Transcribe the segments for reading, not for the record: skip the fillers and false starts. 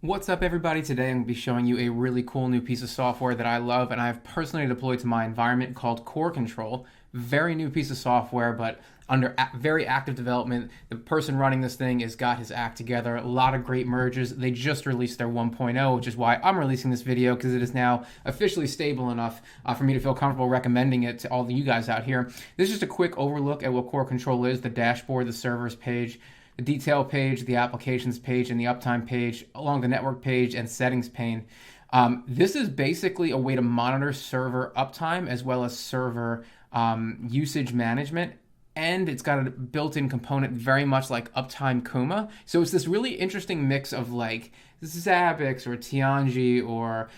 What's up, everybody? Today I'm going to be showing you a really cool new piece of software that I love and I've personally deployed to my environment called CoreControl. Very new piece of software, but under very active development. The person running this thing has got his act together. A lot of great merges. They just released their 1.0, which is why I'm releasing this video, because it is now officially stable enough for me to feel comfortable recommending it to all of you guys out here. This is just a quick overlook at what CoreControl is, the dashboard, the servers page, the detail page, the applications page, and the uptime page, along the network page and settings pane. This is basically a way to monitor server uptime as well as server usage management. And it's got a built-in component very much like Uptime Kuma. So it's this really interesting mix of like Zabbix or Tianji or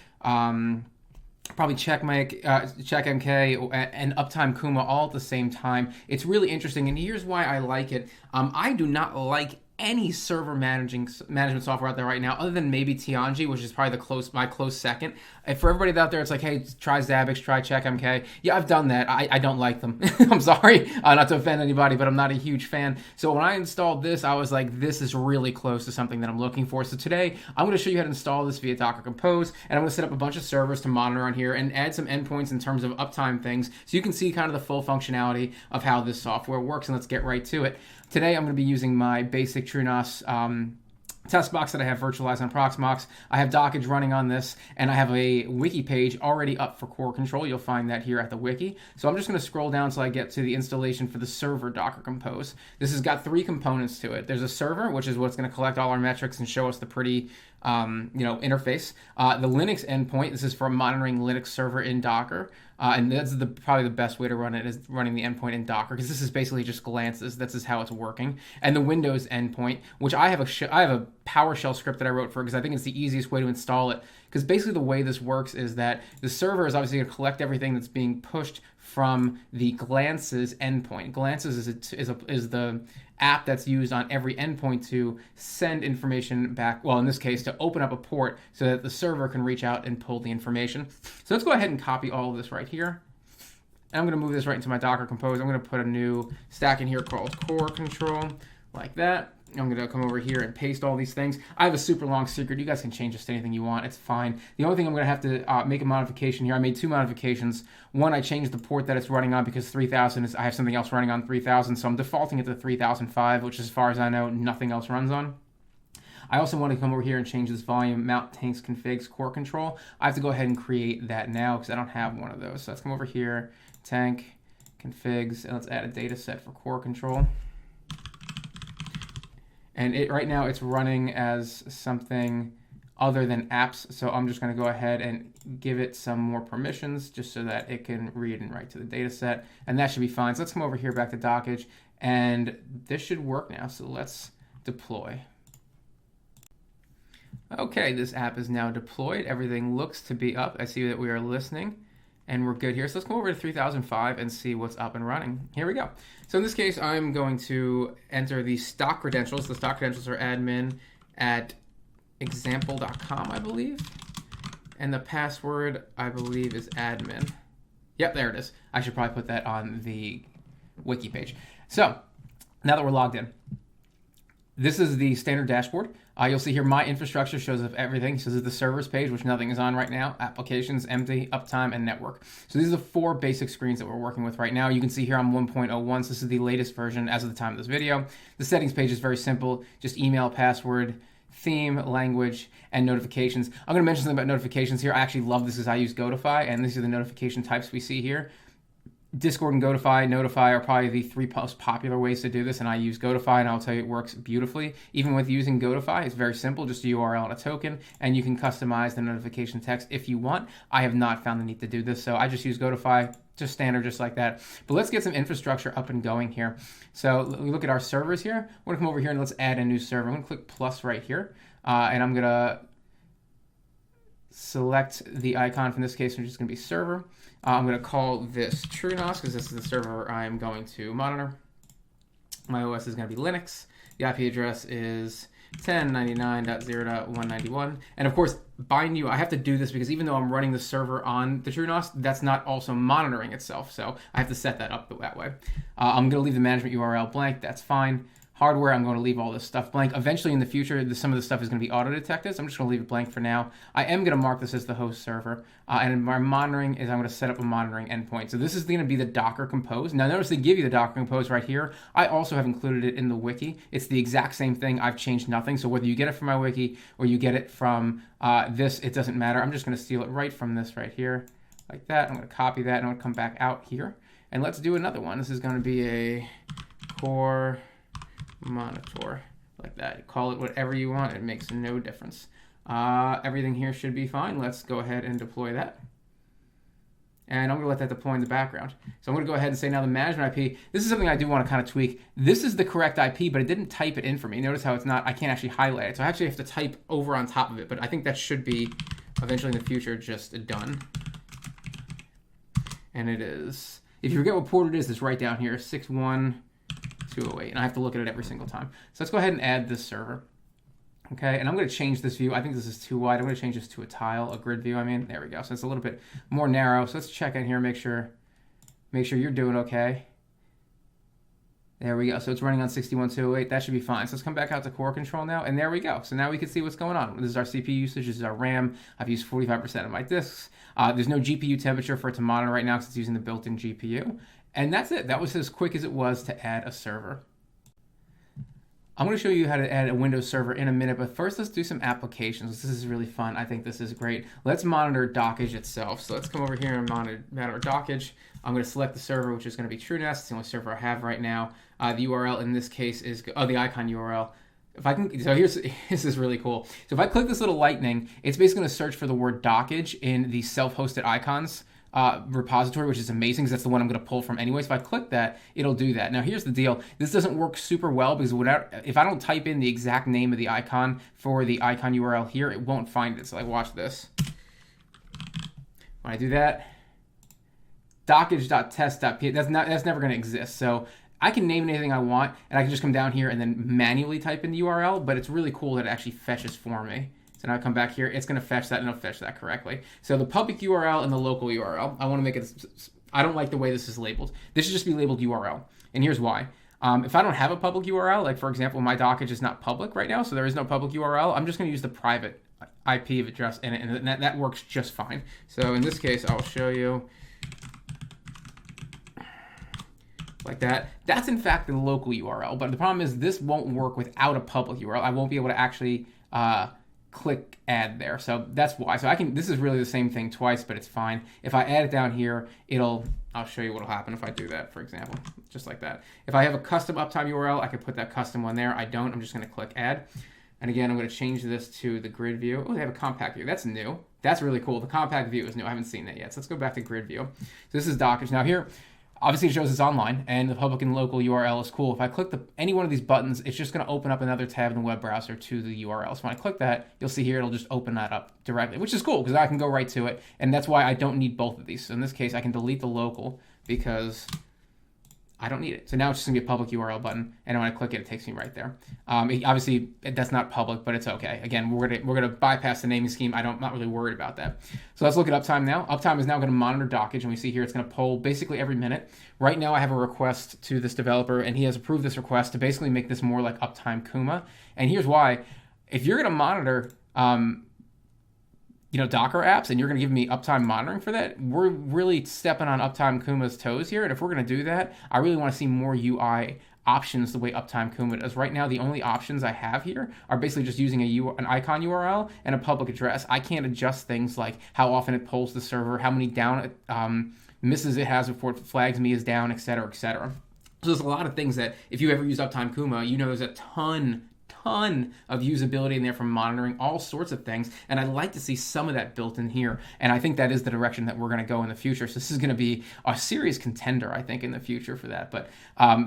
probably CheckMK and Uptime Kuma all at the same time. It's really interesting, and here's why I like it. I do not like any server management software out there right now, other than maybe Tianji, which is probably my close second. And for everybody out there, it's like, hey, try Zabbix, try CheckMK. Yeah, I've done that. I don't like them. I'm sorry, not to offend anybody, but I'm not a huge fan. So when I installed this, I was like, this is really close to something that I'm looking for. So today, I'm going to show you how to install this via Docker Compose, and I'm going to set up a bunch of servers to monitor on here and add some endpoints in terms of uptime things, so you can see kind of the full functionality of how this software works. And let's get right to it. Today, I'm going to be using my basic TrueNAS test box that I have virtualized on Proxmox. I have dockge running on this, and I have a wiki page already up for CoreControl. You'll find that here at the wiki. So I'm just going to scroll down until I get to the installation for the server Docker Compose. This has got three components to it. There's a server, which is what's going to collect all our metrics and show us the pretty interface. The Linux endpoint, this is for monitoring Linux server in Docker. And that's probably the best way to run it, is running the endpoint in Docker, because this is basically just glances. This is how it's working. And the Windows endpoint, which I have a PowerShell script that I wrote for, because I think it's the easiest way to install it. Because basically the way this works is that the server is obviously going to collect everything that's being pushed from the glances endpoint. Glances is the app that's used on every endpoint to send information back, well, in this case, to open up a port so that the server can reach out and pull the information. So let's go ahead and copy all of this right here. And I'm going to move this right into my Docker Compose. I'm going to put a new stack in here called CoreControl, like that. I'm going to come over here and paste all these things. I have a super long secret. You guys can change this to anything you want. It's fine. The only thing I'm going to have to make a modification here. I made two modifications. One, I changed the port that it's running on, because 3000 I have something else running on 3000, so I'm defaulting it to 3005, which, as far as I know, nothing else runs on. I also want to come over here and change this volume mount tanks configs CoreControl. I have to go ahead and create that now because I don't have one of those. So let's come over here, tank configs, and let's add a data set for CoreControl. And right now it's running as something other than apps, so I'm just going to go ahead and give it some more permissions just so that it can read and write to the data set, and that should be fine. So let's come over here back to dockge, and this should work now, so let's deploy. Okay, this app is now deployed. Everything looks to be up. I see that we are listening, and we're good here. So let's go over to 3005 and see what's up and running. Here we go. So in this case, I'm going to enter the stock credentials. The stock credentials are admin at example.com, I believe. And the password, I believe, is admin. Yep, there it is. I should probably put that on the wiki page. So now that we're logged in, this is the standard dashboard. You'll see here my infrastructure shows up everything. So this is the servers page, which nothing is on right now. Applications, empty, uptime, and network. So these are the four basic screens that we're working with right now. You can see here I'm 1.01, so this is the latest version as of the time of this video. The settings page is very simple. Just email, password, theme, language, and notifications. I'm going to mention something about notifications here. I actually love this because I use Godify, and these are the notification types we see here. Discord and Notify are probably the three most popular ways to do this, and I use Godify, and I'll tell you it works beautifully. Even with using Godify, it's very simple, just a URL and a token, and you can customize the notification text if you want. I have not found the need to do this, so I just use Godify, just standard, just like that. But let's get some infrastructure up and going here. So we look at our servers here. We're going to come over here and let's add a new server. I'm going to click plus right here, and I'm going to select the icon. From this case, which is going to be server. I'm going to call this TrueNAS because this is the server I'm going to monitor. My OS is going to be Linux. The IP address is 1099.0.191. And of course, bind you, I have to do this because even though I'm running the server on the TrueNAS, that's not also monitoring itself. So I have to set that up that way. I'm going to leave the management URL blank. That's fine. Hardware, I'm going to leave all this stuff blank. Eventually in the future, some of this stuff is going to be auto-detected, so I'm just going to leave it blank for now. I am going to mark this as the host server, and my monitoring is I'm going to set up a monitoring endpoint. So this is going to be the Docker Compose. Now notice they give you the Docker Compose right here. I also have included it in the wiki. It's the exact same thing. I've changed nothing. So whether you get it from my wiki or you get it from this, it doesn't matter. I'm just going to steal it right from this right here, like that. I'm going to copy that, and I'm going to come back out here. And let's do another one. This is going to be a core monitor, like that. Call it whatever you want. It makes no difference. Everything here should be fine. Let's go ahead and deploy that. And I'm going to let that deploy in the background. So I'm going to go ahead and say now the management IP. This is something I do want to kind of tweak. This is the correct IP, but it didn't type it in for me. Notice how it's not, I can't actually highlight it. So I actually have to type over on top of it, but I think that should be eventually in the future just done. And it is. If you forget what port it is, it's right down here, 61208, and I have to look at it every single time. So let's go ahead and add this server. Okay, and I'm going to change this view. I think this is too wide. I'm going to change this to a tile, a grid view, I mean. There we go. So it's a little bit more narrow. So let's check in here, make sure you're doing okay. There we go. So it's running on 61208. That should be fine. So let's come back out to CoreControl now, and there we go. So now we can see what's going on. This is our CPU usage. This is our RAM. I've used 45% of my disks. There's no GPU temperature for it to monitor right now because it's using the built-in GPU. And that's it. That was as quick as it was to add a server. I'm going to show you how to add a Windows server in a minute, but first let's do some applications. This is really fun. I think this is great. Let's monitor dockge itself. So let's come over here and monitor dockge. I'm going to select the server, which is going to be TrueNest. It's the only server I have right now. The URL in this case is, the icon URL. If I can, so this is really cool. So if I click this little lightning, it's basically going to search for the word dockge in the self-hosted icons repository, which is amazing because that's the one I'm going to pull from anyway. So if I click that, it'll do that. Now here's the deal. This doesn't work super well because if I don't type in the exact name of the icon for the icon URL here, it won't find it. So like watch this. When I do that, dockge.test.php, that's never going to exist. So I can name anything I want, and I can just come down here and then manually type in the URL, but it's really cool that it actually fetches for me. So now I come back here, it's going to fetch that, and it'll fetch that correctly. So the public URL and the local URL, I want to make it, I don't like the way this is labeled. This should just be labeled URL, and here's why. If I don't have a public URL, like for example, my dockge is not public right now, so there is no public URL, I'm just going to use the private IP address in it, and that works just fine. So in this case, I'll show you like that. That's in fact the local URL, but the problem is this won't work without a public URL. I won't be able to actually click add there. So that's why. So this is really the same thing twice, but it's fine. If I add it down here, I'll show you what'll happen if I do that, for example, just like that. If I have a custom Uptime URL, I can put that custom one there. I don't, I'm just gonna click add. And again, I'm gonna change this to the grid view. Oh, they have a compact view, that's new. That's really cool. The compact view is new, I haven't seen that yet. So let's go back to grid view. So this is dockge. Now here, obviously it shows it's online, and the public and local URL is cool. If I click any one of these buttons, it's just going to open up another tab in the web browser to the URL. So when I click that, you'll see here it'll just open that up directly, which is cool because I can go right to it, and that's why I don't need both of these. So in this case, I can delete the local because I don't need it. So now it's just gonna be a public URL button, and when I click it, it takes me right there. Obviously, that's not public, but it's okay. Again, we're gonna bypass the naming scheme. I'm not really worried about that. So let's look at Uptime now. Uptime is now gonna monitor dockge, and we see here it's gonna poll basically every minute. Right now, I have a request to this developer, and he has approved this request to basically make this more like Uptime Kuma. And here's why: if you're gonna monitor Docker apps, and you're going to give me Uptime monitoring for that, we're really stepping on Uptime Kuma's toes here. And if we're going to do that, I really want to see more UI options the way Uptime Kuma does. Right now, the only options I have here are basically just using an icon URL and a public address. I can't adjust things like how often it polls the server, how many down misses it has before it flags me as down, et cetera, et cetera. So there's a lot of things that if you ever use Uptime Kuma, there's a ton of usability in there from monitoring all sorts of things, and I'd like to see some of that built in here, and I think that is the direction that we're going to go in the future. So this is going to be a serious contender, I think, in the future for that. But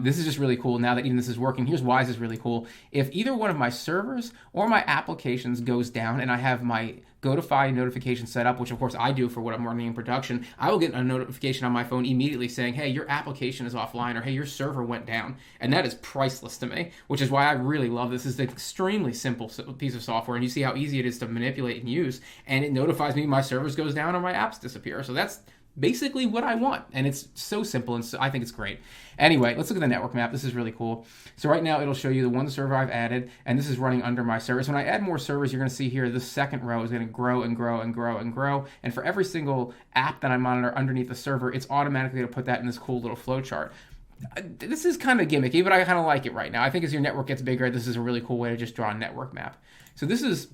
this is just really cool now that even this is working. Here's why this is really cool. If either one of my servers or my applications goes down and I have my Gotify notification set up, which of course I do for what I'm running in production, I will get a notification on my phone immediately saying, hey, your application is offline, or hey, your server went down. And that is priceless to me, which is why I really love this. It's an extremely simple piece of software, and you see how easy it is to manipulate and use, and it notifies me my servers goes down or my apps disappear. So that's basically what I want. And it's so simple, and so I think it's great. Anyway, let's look at the network map. This is really cool. So right now it'll show you the one server I've added, and this is running under my service. When I add more servers, you're going to see here the second row is going to grow and grow and grow and grow. And for every single app that I monitor underneath the server, it's automatically going to put that in this cool little flow chart. This is kind of gimmicky, but I kind of like it right now. I think as your network gets bigger, this is a really cool way to just draw a network map. So this is,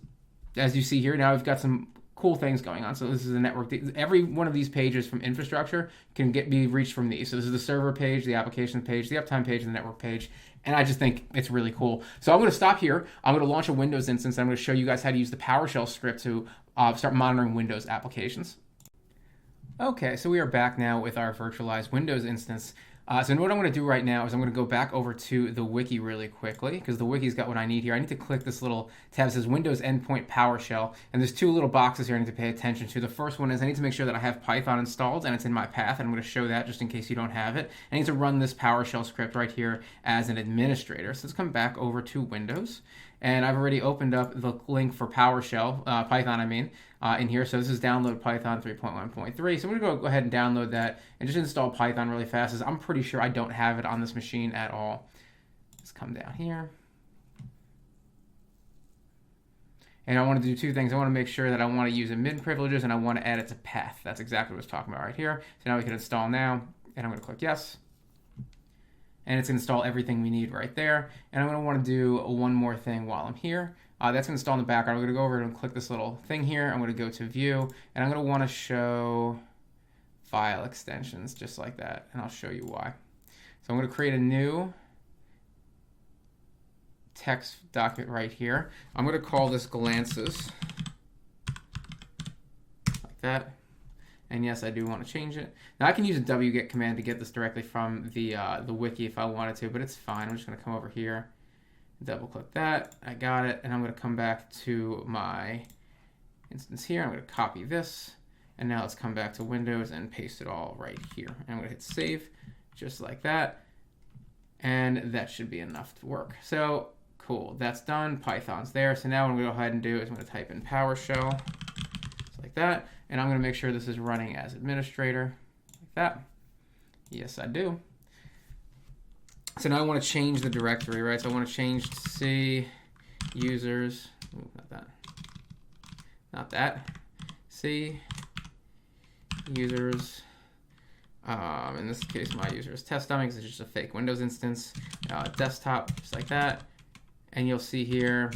as you see here, now we've got some cool things going on. So this is the network. Every one of these pages from infrastructure can be reached from these. So this is the server page, the application page, the uptime page, and the network page. And I just think it's really cool. So I'm going to stop here. I'm going to launch a Windows instance. And I'm going to show you guys how to use the PowerShell script to start monitoring Windows applications. Okay, so we are back now with our virtualized Windows instance. So what I'm going to do right now is I'm going to go back over to the wiki really quickly, because the wiki's got what I need here. I need to click this little tab that says Windows Endpoint PowerShell, and there's two little boxes here I need to pay attention to. The first one is I need to make sure that I have Python installed and it's in my path, and I'm going to show that just in case you don't have it. I need to run this PowerShell script right here as an administrator. So let's come back over to Windows, and I've already opened up the link for PowerShell, Python I mean, in here. So this is download Python 3.1.3. So I'm going to go ahead and download that and just install Python really fast, as I'm pretty sure I don't have it on this machine at all. Let's come down here. And I want to do two things. I want to make sure that I want to use admin privileges, and I want to add it to path. That's exactly what I was talking about right here. So now we can install now, and I'm going to click yes. And it's going to install everything we need right there. And I'm going to want to do one more thing while I'm here. That's going to install in the background. I'm going to go over and click this little thing here. I'm going to go to view, and I'm going to want to show file extensions just like that. And I'll show you why. So I'm going to create a new text document right here. I'm going to call this glances like that. And yes, I do want to change it. Now I can use a wget command to get this directly from the wiki if I wanted to, but it's fine. I'm just going to come over here, double click that. I got it, and I'm going to come back to my instance here. I'm going to copy this, and now let's come back to Windows and paste it all right here. And I'm going to hit save, just like that, and that should be enough to work. So cool, that's done. Python's there. So now what I'm going to go ahead and do is I'm going to type in PowerShell, just like that. And I'm going to make sure this is running as administrator, like that. Yes, I do. So now I want to change the directory, right? So I want to change C users, ooh, not that, C users. In this case, my user is test dummy because it's just a fake Windows instance. Desktop, just like that. And you'll see here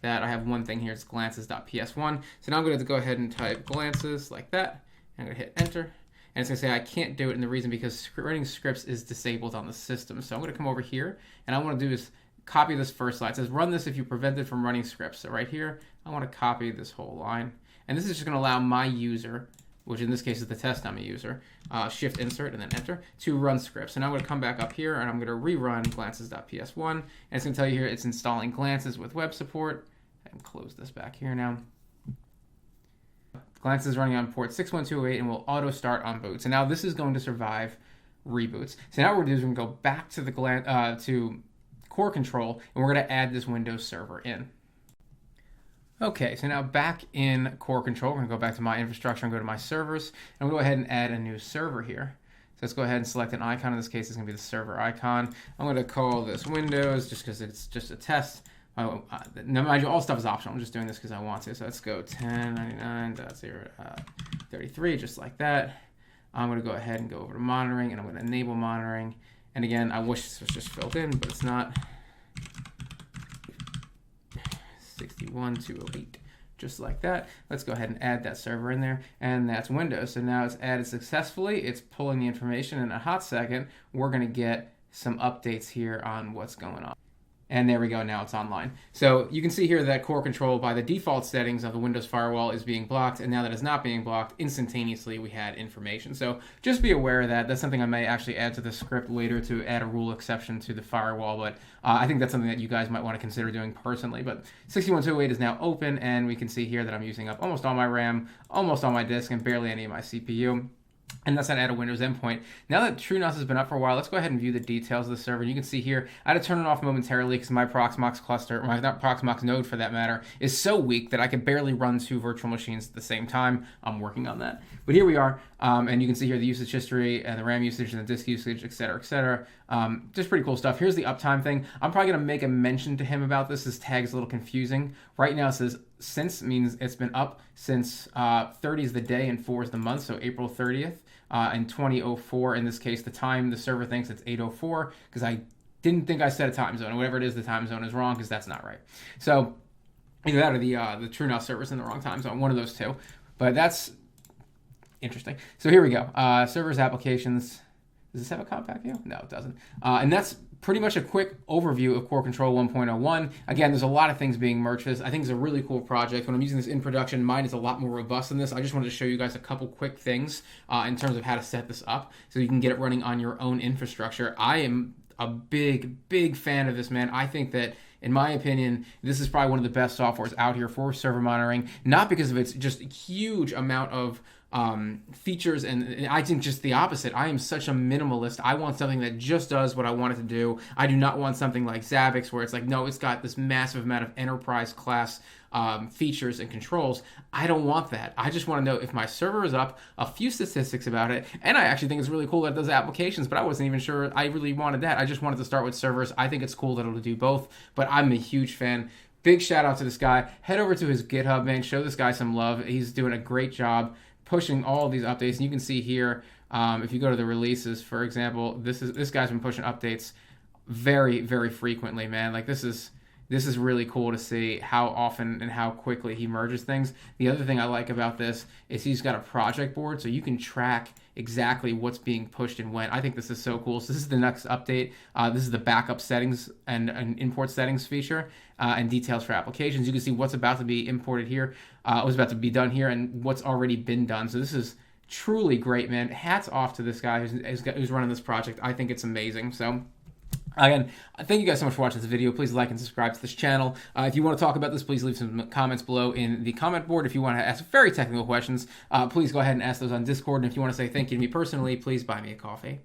that I have one thing here, it's glances.ps1. So now I'm going to go ahead and type glances like that. I'm going to hit enter. And it's going to say I can't do it, and the reason because running scripts is disabled on the system. So I'm going to come over here, and I want to do is copy this first line. It says run this if you prevented from running scripts. So right here, I want to copy this whole line. And this is just going to allow my user, which in this case is the test dummy user, shift insert and then enter, to run scripts. So now I'm going to come back up here, and I'm going to rerun glances.ps1. And it's going to tell you here it's installing glances with web support. And close this back here now. Glances is running on port 61208 and will auto start on boot. So now this is going to survive reboots. So now what we're going to do is we're going to go back to the to CoreControl, and we're going to add this Windows server in. Okay, so now back in CoreControl, we're going to go back to my infrastructure and go to my servers. And we'll go ahead and add a new server here. So let's go ahead and select an icon. In this case, it's going to be the server icon. I'm going to call this Windows just because it's just a test. Now, mind you, all stuff is optional. I'm just doing this because I want to. So let's go 1099.033, just like that. I'm going to go ahead and go over to monitoring, and I'm going to enable monitoring. And again, I wish this was just filled in, but it's not. 61208, just like that. Let's go ahead and add that server in there, and that's Windows. So now it's added successfully. It's pulling the information. In a hot second, we're going to get some updates here on what's going on. And there we go, now it's online. So you can see here that CoreControl, by the default settings of the Windows firewall, is being blocked, and now that it's not being blocked, instantaneously we had information. So just be aware of that. That's something I may actually add to the script later to add a rule exception to the firewall, but I think that's something that you guys might want to consider doing personally. But 61208 is now open, and we can see here that I'm using up almost all my RAM, almost all my disk, and barely any of my CPU. And that's not add a Windows endpoint. Now that TrueNAS has been up for a while, let's go ahead and view the details of the server. You can see here, I had to turn it off momentarily because my Proxmox cluster, or not Proxmox node for that matter, is so weak that I could barely run 2 virtual machines at the same time. I'm working on that. But here we are, and you can see here the usage history and the RAM usage and the disk usage, et cetera, et cetera. Just pretty cool stuff. Here's the uptime thing. I'm probably going to make a mention to him about this. This tag is a little confusing. Right now it says since means it's been up since 30 is the day and 4 is the month, so April 30th. In 2004, in this case, the time the server thinks it's 8:04 because I didn't think I set a time zone. Whatever it is, the time zone is wrong because that's not right. So either that or the TrueNAS server's in the wrong time zone, one of those two. But that's interesting. So here we go. Servers, applications. Does this have a compact view? No, it doesn't. And that's pretty much a quick overview of CoreControl 1.01. Again, there's a lot of things being merged. I think it's a really cool project. When I'm using this in production, mine is a lot more robust than this. I just wanted to show you guys a couple quick things in terms of how to set this up so you can get it running on your own infrastructure. I am a big fan of this, man. I think that, in my opinion, this is probably one of the best softwares out here for server monitoring, not because of its just huge amount of features, and I think just the opposite. I am such a minimalist. I want something that just does what I want it to do. I do not want something like Zabbix where it's like, no, it's got this massive amount of enterprise class features and controls. I don't want that. I just want to know if my server is up, a few statistics about it, and I actually think it's really cool that it does applications, but I wasn't even sure I really wanted that. I just wanted to start with servers. I think it's cool that it'll do both, but I'm a huge fan. Big shout out to this guy. Head over to his GitHub, man. Show this guy some love. He's doing a great job pushing all of these updates. And you can see here, if you go to the releases, for example, this guy's been pushing updates very frequently, man. Like this is really cool to see how often and how quickly he merges things. The other thing I like about this is he's got a project board, so you can track exactly what's being pushed and when. I think this is so cool. So this is the next update. This is the backup settings and import settings feature and details for applications. You can see what's about to be imported here, what's about to be done here, and what's already been done. So this is truly great, man. Hats off to this guy who's running this project. I think it's amazing. So again, thank you guys so much for watching this video. Please like and subscribe to this channel. If you want to talk about this, please leave some comments below in the comment board. If you want to ask very technical questions, please go ahead and ask those on Discord. And if you want to say thank you to me personally, please buy me a coffee.